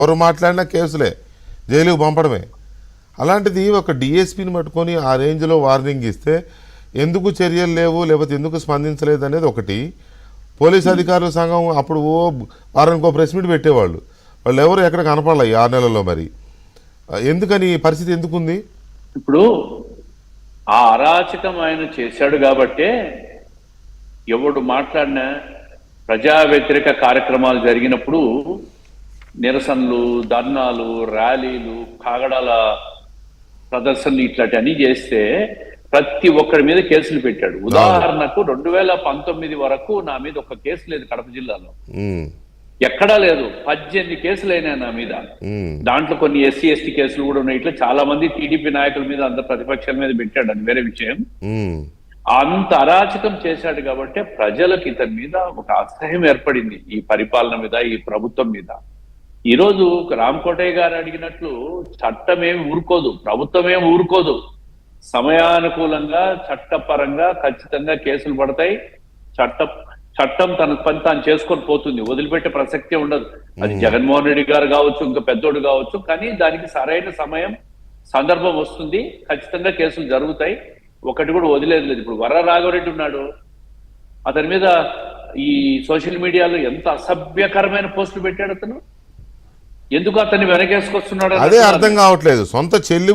ఎవరు మాట్లాడినా కేసులే, జైలుకు పంపడమే. అలాంటిది ఒక డిఎస్పీని పట్టుకొని ఆ రేంజ్లో వార్నింగ్ ఇస్తే ఎందుకు చర్యలు లేవు, లేకపోతే ఎందుకు స్పందించలేదు అనేది ఒకటి. పోలీస్ అధికారుల సంఘం అప్పుడు వారానికి ఒక ప్రెస్ మీట్ పెట్టేవాళ్ళు, వాళ్ళు ఎవరు ఎక్కడ కనపడాలి ఈ 6 నెలల్లో. మరి ఎందుకని పరిస్థితి ఎందుకుంది? ఇప్పుడు ఆ అరాచకం ఆయన చేశాడు కాబట్టే ఎవడు మాట్లాడినా ప్రజా వ్యతిరేక కార్యక్రమాలు జరిగినప్పుడు నిరసనలు, ధర్నాలు, ర్యాలీలు, కాగడాల ప్రదర్శనలు ఇట్లాంటివన్నీ చేస్తే ప్రతి ఒక్కరి మీద కేసులు పెట్టాడు. ఉదాహరణకు 2019 వరకు నా మీద ఒక కేసు లేదు కడప జిల్లాలో, ఎక్కడా లేదు. 18 కేసులు అయినా నా మీద. దాంట్లో కొన్ని ఎస్సీ ఎస్టీ కేసులు కూడా ఉన్నాయి. ఇట్లా చాలా మంది టీడీపీ నాయకుల మీద, అందరు ప్రతిపక్షాల మీద పెట్టాడు, అని వేరే విషయం. అంత అరాచకం చేశాడు కాబట్టి ప్రజలకు ఇతని మీద ఒక అసహ్యం ఏర్పడింది, ఈ పరిపాలన మీద, ఈ ప్రభుత్వం మీద. ఈ రోజు రామకోటయ్య గారు అడిగినట్లు చట్టం ఏమి ఊరుకోదు, ప్రభుత్వం ఏమి ఊరుకోదు. సమయానుకూలంగా చట్టపరంగా ఖచ్చితంగా కేసులు పడతాయి. చట్టం తన పని తాను చేసుకొని పోతుంది, వదిలిపెట్టే ప్రసక్తే ఉండదు. అది జగన్మోహన్ రెడ్డి గారు కావచ్చు, ఇంకా పెద్దోడు కావచ్చు, కానీ దానికి సరైన సమయం, సందర్భం వస్తుంది, ఖచ్చితంగా కేసులు జరుగుతాయి. ఒకటి కూడా వదిలేదు లేదు. ఇప్పుడు వర్ర రాఘవరెడ్డి ఉన్నాడు, అతని మీద ఈ సోషల్ మీడియాలో ఎంత అసభ్యకరమైన పోస్టులు పెట్టాడు అతను. ఎందుకు అతన్ని వెనకేసుకొస్తున్నాడు అదే అర్థం కావట్లేదు. సొంత చెల్లి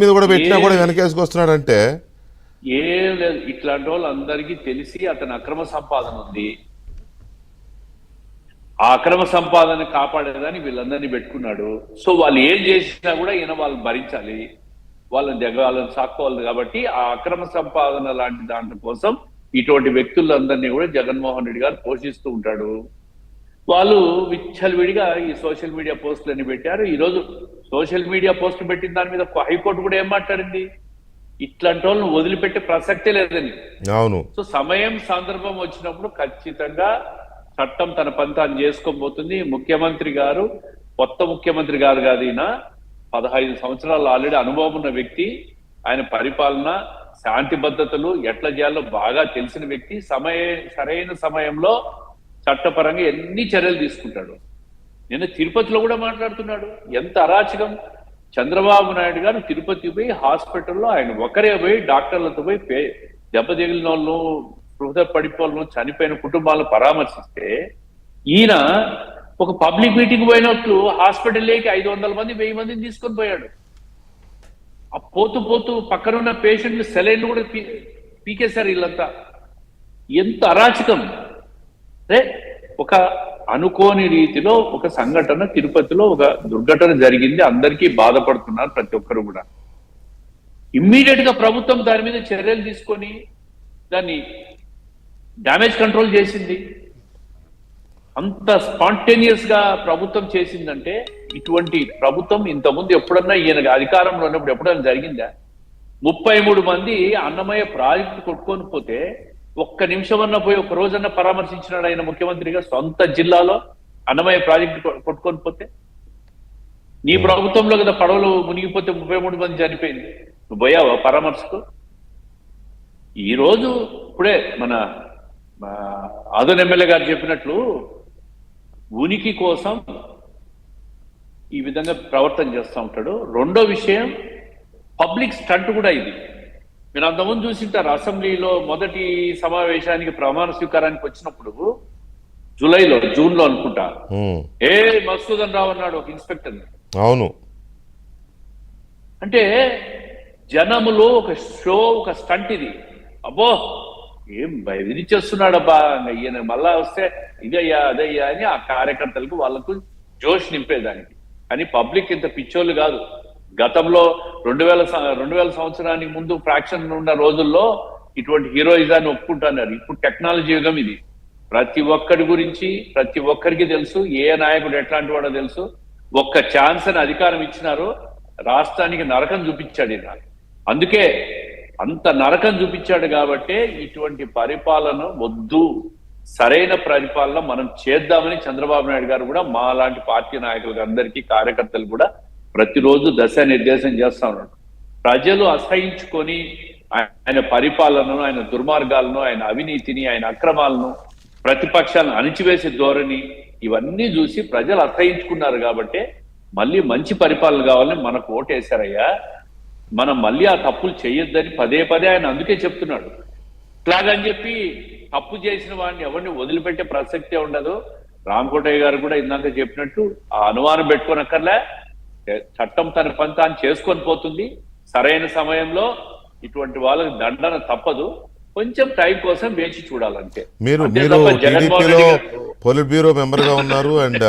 మీద కూడా పెట్టినా కూడా వెనకేసుకొస్తున్నాడు అంటే ఏం లేదు. ఇట్లాంటి వాళ్ళు అందరికీ తెలిసి అతని అక్రమ సంపాదన ఉంది, ఆ అక్రమ సంపాదన కాపాడేదని వీళ్ళందరినీ పెట్టుకున్నాడు. సో వాళ్ళు ఏం చేసినా కూడా ఈయన వాళ్ళని భరించాలి, వాళ్ళని సాక్కోవాలి. కాబట్టి ఆ అక్రమ సంపాదన లాంటి దాంట్లో కోసం ఇటువంటి వ్యక్తులందరినీ కూడా జగన్మోహన్ రెడ్డి గారు పోషిస్తూ ఉంటాడు. వాళ్ళు విచ్చలవిడిగా ఈ సోషల్ మీడియా పోస్టులన్నీ పెట్టారు. ఈరోజు సోషల్ మీడియా పోస్టులు పెట్టిన దాని మీద హైకోర్టు కూడా ఏం మాట్లాడింది, ఇట్లాంటి వాళ్ళని వదిలిపెట్టే ప్రసక్తే లేదని. అవును. సో సమయం, సందర్భం వచ్చినప్పుడు ఖచ్చితంగా చట్టం తన పని తాను చేసుకోబోతుంది. ముఖ్యమంత్రి గారు కొత్త ముఖ్యమంత్రి గారు కాదు, ఈయన 15 సంవత్సరాలు ఆల్రెడీ అనుభవం ఉన్న వ్యక్తి. ఆయన పరిపాలన, శాంతి భద్రతలు ఎట్లా చేయాలో బాగా తెలిసిన వ్యక్తి. సరైన సమయంలో చట్టపరంగా ఎన్ని చర్యలు తీసుకుంటాడు. నిన్న తిరుపతిలో కూడా మాట్లాడుతున్నాడు. ఎంత అరాచకం! చంద్రబాబు నాయుడు గారు తిరుపతి పోయి హాస్పిటల్లో ఆయన ఒకరే పోయి డాక్టర్లతో పోయి దెబ్బతిగిలిన వాళ్ళు, స్పృహ పడిపోలను, చనిపోయిన కుటుంబాలను పరామర్శిస్తే ఈయన ఒక పబ్లిక్ మీటింగ్ పోయినట్లు హాస్పిటల్లోకి 500 మంది 1000 మందిని తీసుకొని పోయాడు. ఆ పోతూ పక్కనున్న పేషెంట్లు సెలైన్లు కూడా పీకేశారు వీళ్ళంతా. ఎంత అరాచకం! ఒక అనుకోని రీతిలో ఒక సంఘటన, తిరుపతిలో ఒక దుర్ఘటన జరిగింది, అందరికీ బాధపడుతున్నారు ప్రతి ఒక్కరు కూడా. ఇమ్మీడియట్ గా ప్రభుత్వం దాని మీద చర్యలు తీసుకొని దాన్ని డ్యామేజ్ కంట్రోల్ చేసింది. అంత స్పాంటేనియస్ గా ప్రభుత్వం చేసిందంటే ఇటువంటి ప్రభుత్వం ఇంతకుముందు ఎప్పుడన్నా ఈయన అధికారంలో ఉన్నప్పుడు ఎప్పుడన్నా జరిగిందా? 33 మంది అన్నమయ్య ప్రాజెక్టు కొట్టుకొని పోతే ఒక్క నిమిషం అన్నా పోయి ఒక రోజన్నా పరామర్శించినాడు ఆయన ముఖ్యమంత్రిగా. సొంత జిల్లాలో అన్నమయ్య ప్రాజెక్టు కొట్టుకొని పోతే, నీ ప్రభుత్వంలో కదా పడవలు మునిగిపోతే 33 మంది చనిపోయింది, నువ్వు పోయావా పరామర్శకు? ఈరోజు ఇప్పుడే మన ఆదోని ఎమ్మెల్యే గారు చెప్పినట్లు ఉనికి కోసం ఈ విధంగా ప్రవర్తన చేస్తూ ఉంటాడు. రెండో విషయం, పబ్లిక్ స్టంట్ కూడా ఇది. మీరు అంతకుముందు చూసింటారు, అసెంబ్లీలో మొదటి సమావేశానికి ప్రమాణ స్వీకారానికి వచ్చినప్పుడు జూన్లో అనుకుంటా, మధుసూదన్ రావు అన్నాడు ఒక ఇన్స్పెక్టర్. అవును. అంటే జనములో ఒక షో, ఒక స్టంట్ ఇది. అబ్బో ఏం విధిచేస్తున్నాడబ్బా, ఈయన మళ్ళా వస్తే ఇదయ్యా అదయ్యా అని ఆ కార్యకర్తలకు వాళ్ళకు జోష్ నింపేదానికి. కానీ పబ్లిక్ ఇంత పిచ్చోళ్ళు కాదు. గతంలో 2000 సంవత్సరానికి ముందు ఫ్రాక్షన్ ఉన్న రోజుల్లో ఇటువంటి హీరోయిజాన్ని ఒప్పుకుంటున్నారు. ఇప్పుడు టెక్నాలజీ యుగం ఇది. ప్రతి ఒక్కరి గురించి ప్రతి ఒక్కరికి తెలుసు, ఏ నాయకుడు ఎట్లాంటి వాడో తెలుసు. ఒక్క ఛాన్స్ అని అధికారం ఇచ్చినారు, రాష్ట్రానికి నరకం చూపించాడు ఈయన. అందుకే అంత నరకం చూపించాడు కాబట్టే ఇటువంటి పరిపాలన వద్దు, సరైన పరిపాలన మనం చేద్దామని చంద్రబాబు నాయుడు గారు కూడా మా లాంటి పార్టీ నాయకులకు అందరికీ, కార్యకర్తలు కూడా ప్రతిరోజు దిశానిర్దేశం చేస్తా ఉన్నాడు. ప్రజలు అసహించుకొని ఆయన పరిపాలనను, ఆయన దుర్మార్గాలను, ఆయన అవినీతిని, ఆయన అక్రమాలను, ప్రతిపక్షాలను అణిచివేసే ధోరణి ఇవన్నీ చూసి ప్రజలు అసహించుకున్నారు కాబట్టి మళ్ళీ మంచి పరిపాలన కావాలని మనకు ఓటేశారయ్యా. మనం మళ్ళీ ఆ తప్పులు చేయొద్దని పదే పదే ఆయన అందుకే చెప్తున్నాడు. ఇట్లాగని చెప్పి తప్పు చేసిన వాడిని ఎవరిని వదిలిపెట్టే ప్రసక్తే ఉండదు. రామకోటయ్య గారు కూడా ఇందాక చెప్పినట్టు ఆ అనుమానం పెట్టుకోనక్కర్లే. చట్టం తన పని తాను చేసుకొని పోతుంది. సరైన సమయంలో ఇటువంటి వాళ్ళకి దండన తప్పదు. కొంచెం టైం కోసం వేచి చూడాలంటే. మీరు అంతే తప్ప జగన్మోహన్ టీడీపీలో రెడ్డి గారు పొలిట్ బ్యూరో మెంబర్గా ఉన్నారు అండ్